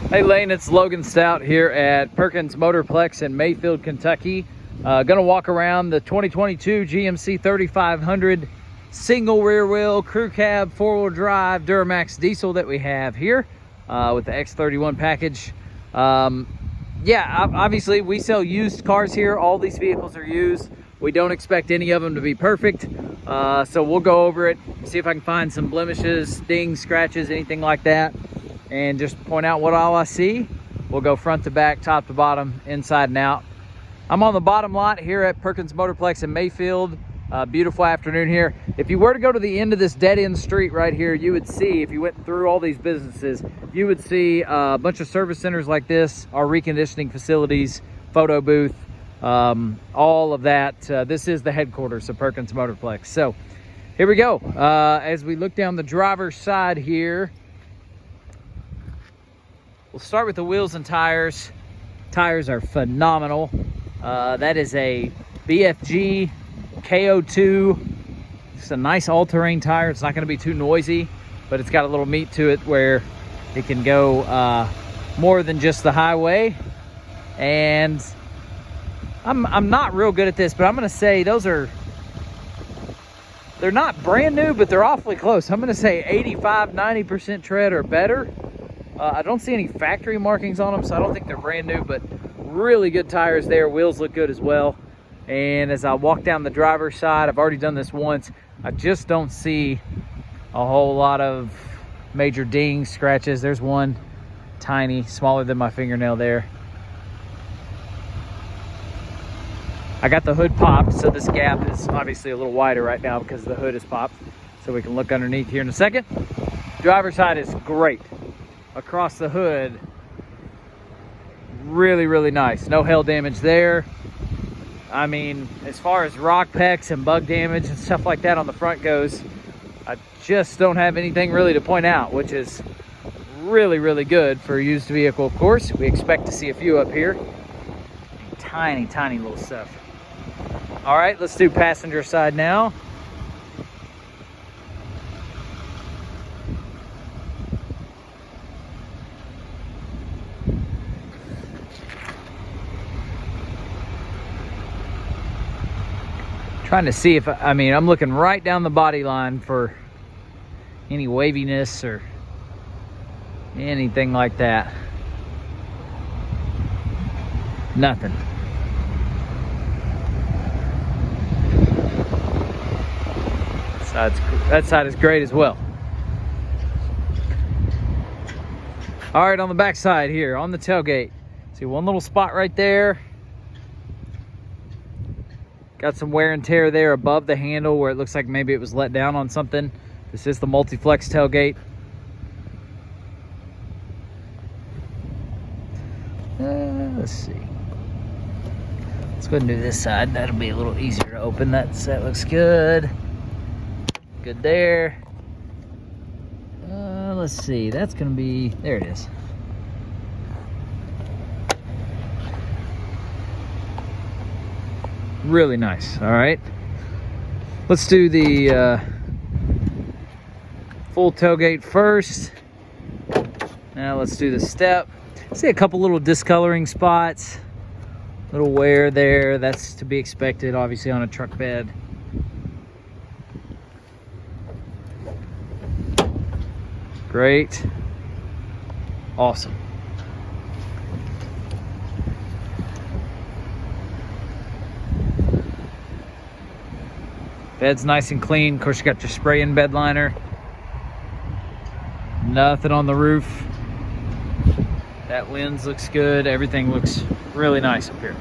Hey Lane, it's Logan Stout here at Perkins Motorplex in Mayfield, Kentucky. Gonna walk around the 2022 GMC 3500 single rear wheel crew cab 4-wheel drive Duramax diesel that we have here with the X31 package. Yeah, obviously we sell used cars here. All these vehicles are used. We don't expect any of them to be perfect. So we'll go over it, see if I can find some blemishes, dings, scratches, anything like that, and just point out what all I see. We'll go front to back, top to bottom, inside and out. I'm on the bottom lot here at Perkins Motorplex in Mayfield. Beautiful afternoon here. If you were to go to the end of this dead-end street right here, you would see, if you went through all these businesses, you would see a bunch of service centers like this, our reconditioning facilities, photo booth, all of that. This is the headquarters of Perkins Motorplex. So here we go. As we look down the driver's side here, we'll start with the wheels and tires. Tires are phenomenal. That is a BFG KO2. It's a nice all-terrain tire. It's not going to be too noisy, but it's got a little meat to it where it can go more than just the highway. And I'm not real good at this, but I'm going to say they're not brand new, but they're awfully close. I'm going to say 85-90% tread or better. I don't see any factory markings on them, so I don't think they're brand new, but really good tires there. Wheels look good as well. And as I walk down the driver's side, I've already done this once, I just don't see a whole lot of major dings, scratches. There's one tiny, smaller than my fingernail there. I got the hood popped, so this gap is obviously a little wider right now because the hood is popped. So we can look underneath here in a second. Driver's side is great. Across the hood, really, really nice. No hail damage there. I mean, as far as rock pecks and bug damage and stuff like that on the front goes, I just don't have anything really to point out, which is really, really good for a used vehicle, of course. We expect to see a few up here. Tiny, tiny little stuff. All right, let's do passenger side now. Trying to see if, I mean, I'm looking right down the body line for any waviness or anything like that. Nothing. That side is great as well. All right, on the back side here, on the tailgate, see one little spot right there. Got some wear and tear there above the handle where it looks like maybe it was let down on something. This is the multi-flex tailgate. Let's see. Let's go ahead and do this side. That'll be a little easier to open. That looks good. Good there. Let's see. That's going to be... There it is. Really nice. All right, let's do the full tailgate first. Now let's do the step. See a couple little discoloring spots, little wear there. That's to be expected, obviously, on a truck bed. Great. Awesome. Bed's nice and clean. Of course, you got your spray-in bed liner. Nothing on the roof. That lens looks good. Everything looks really nice up here.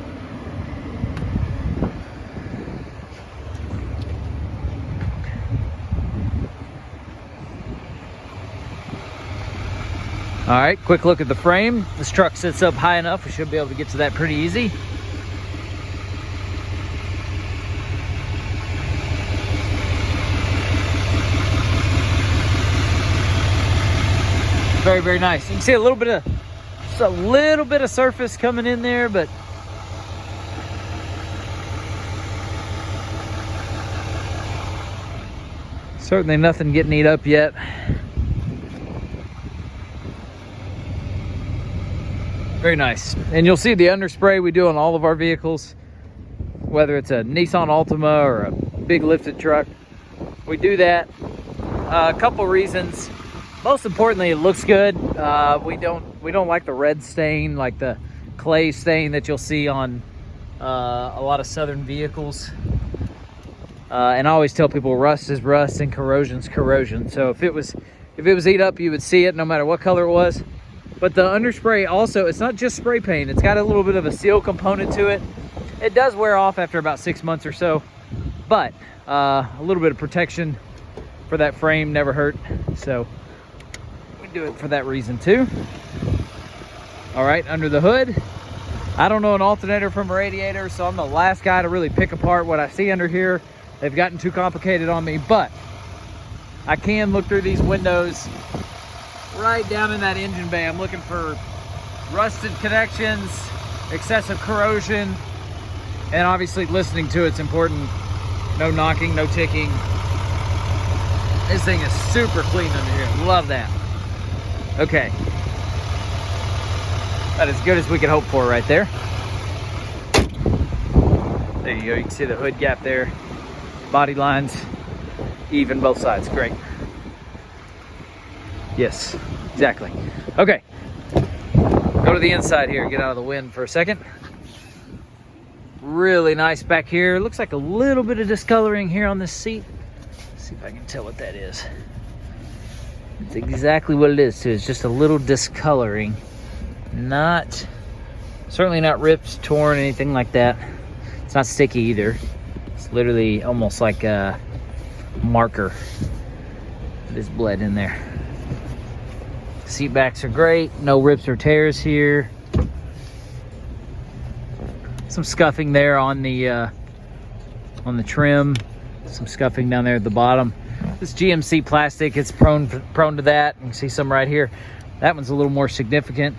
All right, quick look at the frame. This truck sits up high enough. We should be able to get to that pretty easy. Very, very nice. You can see a little bit of surface coming in there, but certainly nothing getting eat up yet. Very nice. And you'll see the underspray we do on all of our vehicles, whether it's a Nissan Altima or a big lifted truck. We do that. A couple reasons. Most importantly, it looks good. We don't like the red stain, like the clay stain that you'll see on a lot of southern vehicles. And I always tell people rust is rust and corrosion's corrosion. So if it was eat up, you would see it no matter what color it was. But the underspray also, it's not just spray paint. It's got a little bit of a seal component to it. It does wear off after about 6 months or so, but a little bit of protection for that frame never hurt. So we do it for that reason too. All right, under the hood, I don't know an alternator from a radiator, so I'm the last guy to really pick apart what I see under here. They've gotten too complicated on me, but I can look through these windows right down in that engine bay. I'm looking for rusted connections, excessive corrosion, and obviously listening to it's important. No knocking, no ticking. This thing is super clean under here. Love that. Okay. About as good as we could hope for right there. There you go. You can see the hood gap there. Body lines, even both sides. Great. Yes, exactly. Okay. Go to the inside here. Get out of the wind for a second. Really nice back here. Looks like a little bit of discoloring here on this seat. Let's see if I can tell what that is. It's exactly what it is too. It's just a little discoloring. Certainly not ripped, torn, anything like that. It's not sticky either. It's literally almost like a marker that is bled in there. Seat backs are great. No rips or tears here. Some scuffing there on the trim. Some scuffing down there at the bottom. This GMC plastic, it's prone to that. You can see some right here. That one's a little more significant.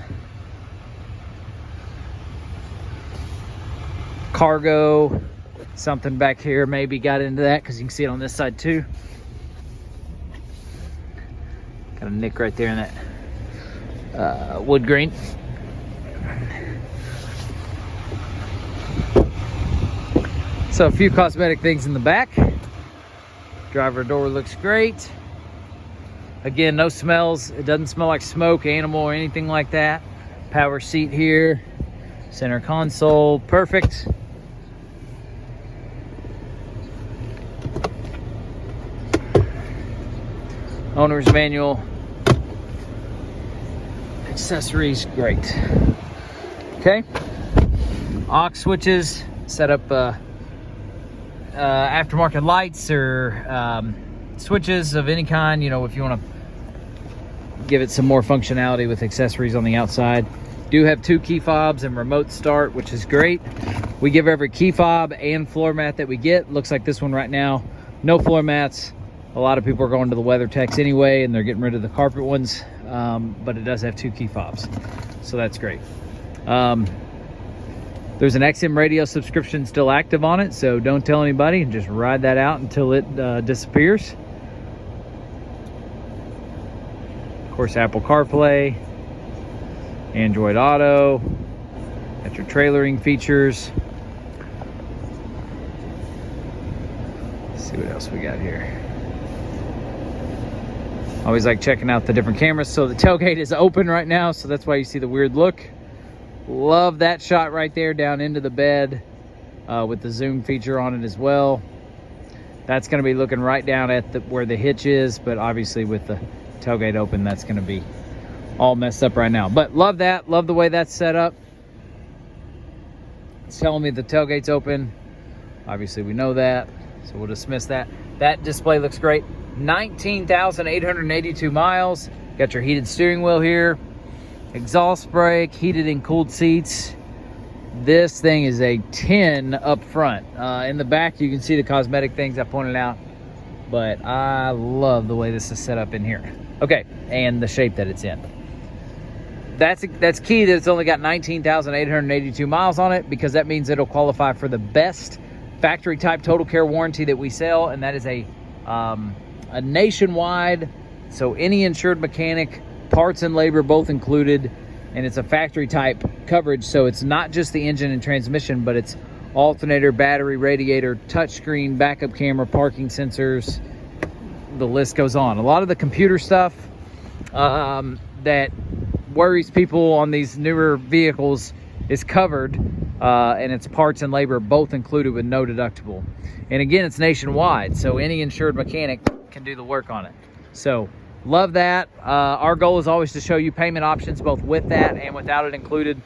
Cargo, something back here maybe got into that because you can see it on this side too. Got a nick right there in that wood grain. So a few cosmetic things in the back. Driver door looks great. Again, no smells. It doesn't smell like smoke, animal, or anything like that. Power seat here. Center console, perfect. Owner's manual. Accessories, great. Okay. Aux switches, set up aftermarket lights or switches of any kind, you know, if you want to give it some more functionality with accessories on the outside. Do have 2 key fobs and remote start, which is great. We give every key fob and floor mat that we get. Looks like this one right now, no floor mats. A lot of people are going to the WeatherTechs anyway, and they're getting rid of the carpet ones, but it does have 2 key fobs, so that's great. There's an XM radio subscription still active on it, so don't tell anybody and just ride that out until it disappears. Of course, Apple CarPlay, Android Auto, got your trailering features. Let's see what else we got here. Always like checking out the different cameras. So the tailgate is open right now, so that's why you see the weird look. Love that shot right there down into the bed with the zoom feature on it as well. That's going to be looking right down at where the hitch is, but obviously with the tailgate open, that's going to be all messed up right now. But love that. Love the way that's set up. It's telling me the tailgate's open. Obviously we know that, so we'll dismiss that. That display looks great. 19,882 miles. Got your heated steering wheel here. Exhaust brake, heated and cooled seats. This thing is a 10 up front. In the back, you can see the cosmetic things I pointed out, but I love the way this is set up in here. Okay, and the shape that it's in. That's key that it's only got 19,882 miles on it, because that means it'll qualify for the best factory type total care warranty that we sell, and that is a nationwide, so any insured mechanic, parts and labor both included, and it's a factory type coverage, so it's not just the engine and transmission, but it's alternator, battery, radiator, touchscreen, backup camera, parking sensors. The list goes on. A lot of the computer stuff that worries people on these newer vehicles is covered, and it's parts and labor both included with no deductible. And again, it's nationwide, so any insured mechanic can do the work on it. So love that. Our goal is always to show you payment options both with that and without it included,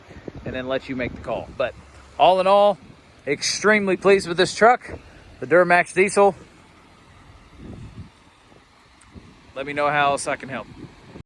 and then let you make the call. But all in all, extremely pleased with this truck, the Duramax diesel. Let me know how else I can help.